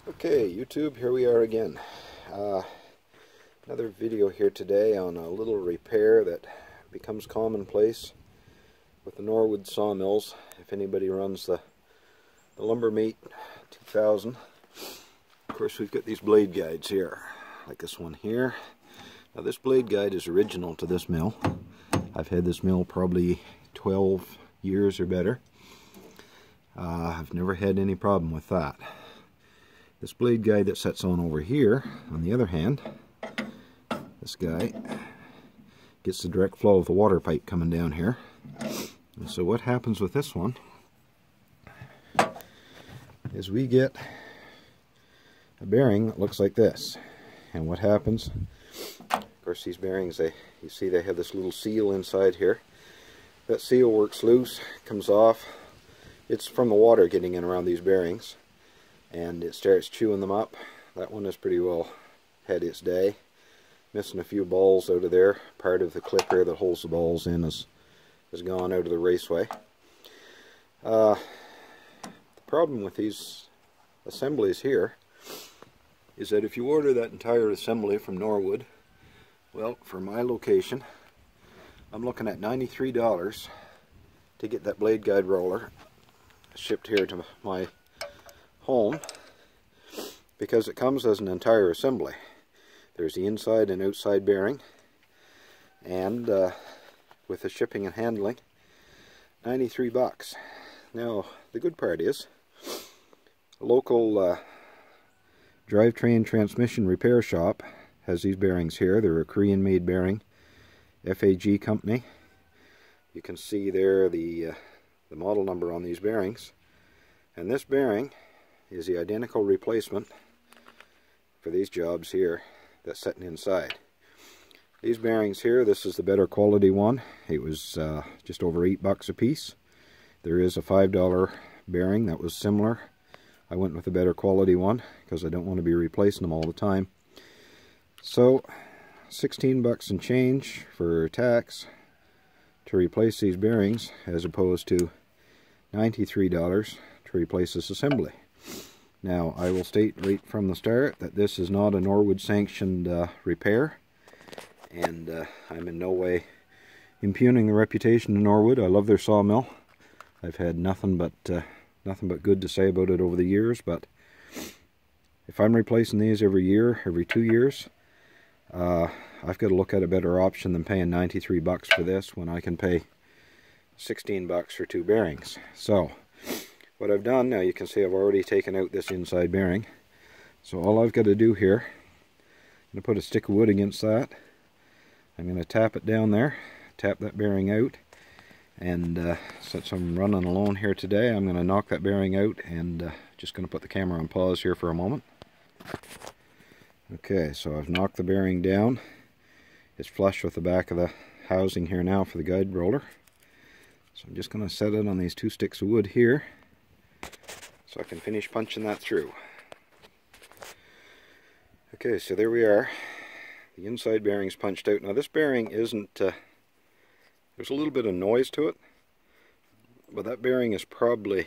Okay, YouTube, here we are again. Another video here today on a little repair that becomes commonplace with the Norwood sawmills. If anybody runs the LM2000, of course we've got these blade guides here, like this one here. Now this blade guide is original to this mill. I've had this mill probably 12 years or better. I've never had any problem with that. This blade guide that sets on over here, on the other hand, this guy gets the direct flow of the water pipe coming down here. And so what happens with this one is we get a bearing that looks like this. And what happens, of course these bearings, you see they have this little seal inside here. That seal works loose, comes off. It's from the water getting in around these bearings, and it starts chewing them up. That one has pretty well had its day. Missing a few balls out of there. Part of the clip here that holds the balls in has gone out of the raceway. The problem with these assemblies here is that if you order that entire assembly from Norwood, well, for my location, I'm looking at $93 to get that blade guide roller shipped here to my home, because it comes as an entire assembly. There's the inside and outside bearing, and with the shipping and handling, 93 bucks. Now the good part is a local drivetrain transmission repair shop has these bearings here. They're a Korean made bearing, FAG company. You can see there the model number on these bearings, and this bearing is the identical replacement for these jobs here that's sitting inside. These bearings here, this is the better quality one. It was just over $8 a piece. There is a $5 bearing that was similar. I went with the better quality one because I don't want to be replacing them all the time. So 16 bucks and change for tax to replace these bearings, as opposed to $93 to replace this assembly. Now, I will state right from the start that this is not a Norwood sanctioned repair, and I'm in no way impugning the reputation of Norwood. I love their sawmill. I've had nothing but good to say about it over the years, but if I'm replacing these every year, every 2 years, I've got to look at a better option than paying 93 bucks for this when I can pay 16 bucks for 2 bearings. So what I've done, now you can see I've already taken out this inside bearing. So all I've got to do here, I'm going to put a stick of wood against that. I'm going to tap it down there, tap that bearing out, and since I'm running alone here today, I'm going to knock that bearing out, and just going to put the camera on pause here for a moment. Okay, so I've knocked the bearing down. It's flush with the back of the housing here now for the guide roller. So I'm just going to set it on these 2 sticks of wood here so I can finish punching that through. Okay, so there we are. The inside bearing's punched out. Now this bearing isn't, there's a little bit of noise to it, but that bearing is probably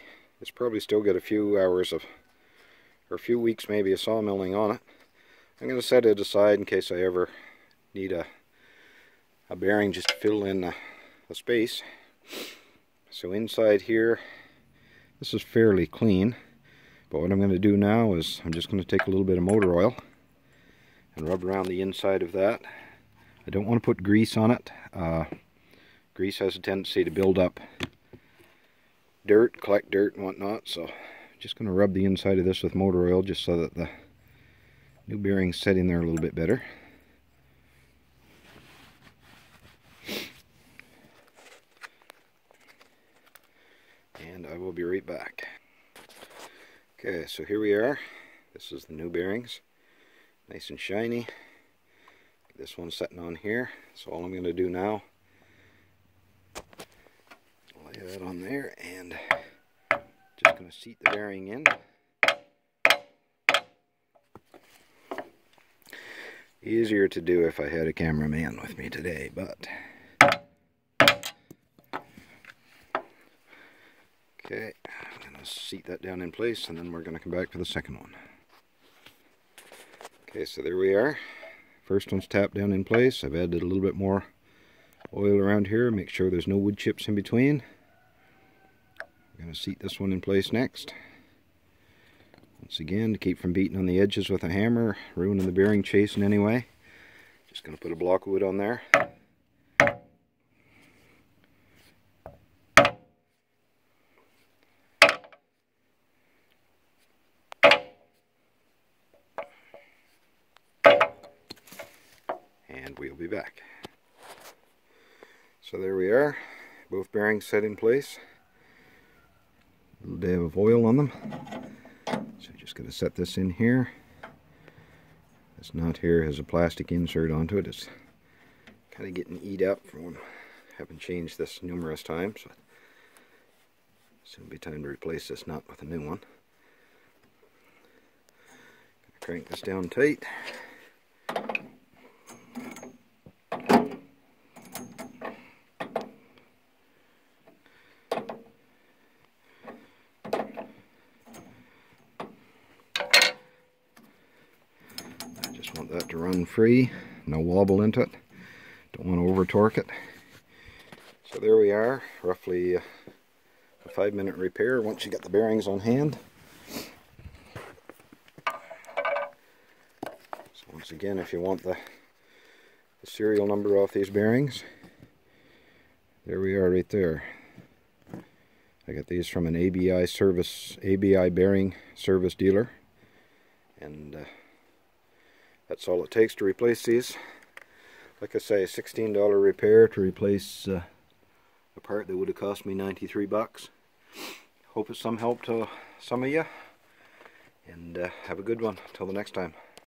still got a few hours of, or a few weeks maybe of sawmilling on it. I'm going to set it aside in case I ever need a bearing just to fill in a space. So inside here, this is fairly clean, but what I'm going to do now is I'm just going to take a little bit of motor oil and rub around the inside of that. I don't want to put grease on it. Grease has a tendency to build up dirt, collect dirt and whatnot, so I'm just going to rub the inside of this with motor oil just so that the new bearing's setting there a little bit better. And I will be right back. Okay, so here we are. This is the new bearings. Nice and shiny. This one's sitting on here. So all I'm going to do now, lay that on there, and just going to seat the bearing in. Easier to do if I had a cameraman with me today, but okay, I'm going to seat that down in place, and then we're going to come back for the second one. Okay, so there we are. First one's tapped down in place. I've added a little bit more oil around here, make sure there's no wood chips in between. I'm going to seat this one in place next. Once again, to keep from beating on the edges with a hammer, ruining the bearing chase in any way, just going to put a block of wood on there. And we'll be back. So there we are, both bearings set in place. A little dab of oil on them. So just going to set this in here. This knot here has a plastic insert onto it. It's kind of getting eat up from having changed this numerous times. So soon be time to replace this nut with a new one. Crank this down tight. Want that to run free, no wobble into it. Don't want to over torque it. So there we are, roughly a 5-minute repair once you get the bearings on hand. So once again, if you want the serial number off these bearings, there we are right there. I got these from an ABI bearing service dealer, and that's all it takes to replace these. Like I say, $16 repair to replace a part that would have cost me 93 bucks. Hope it's some help to some of you, and have a good one. Till the next time.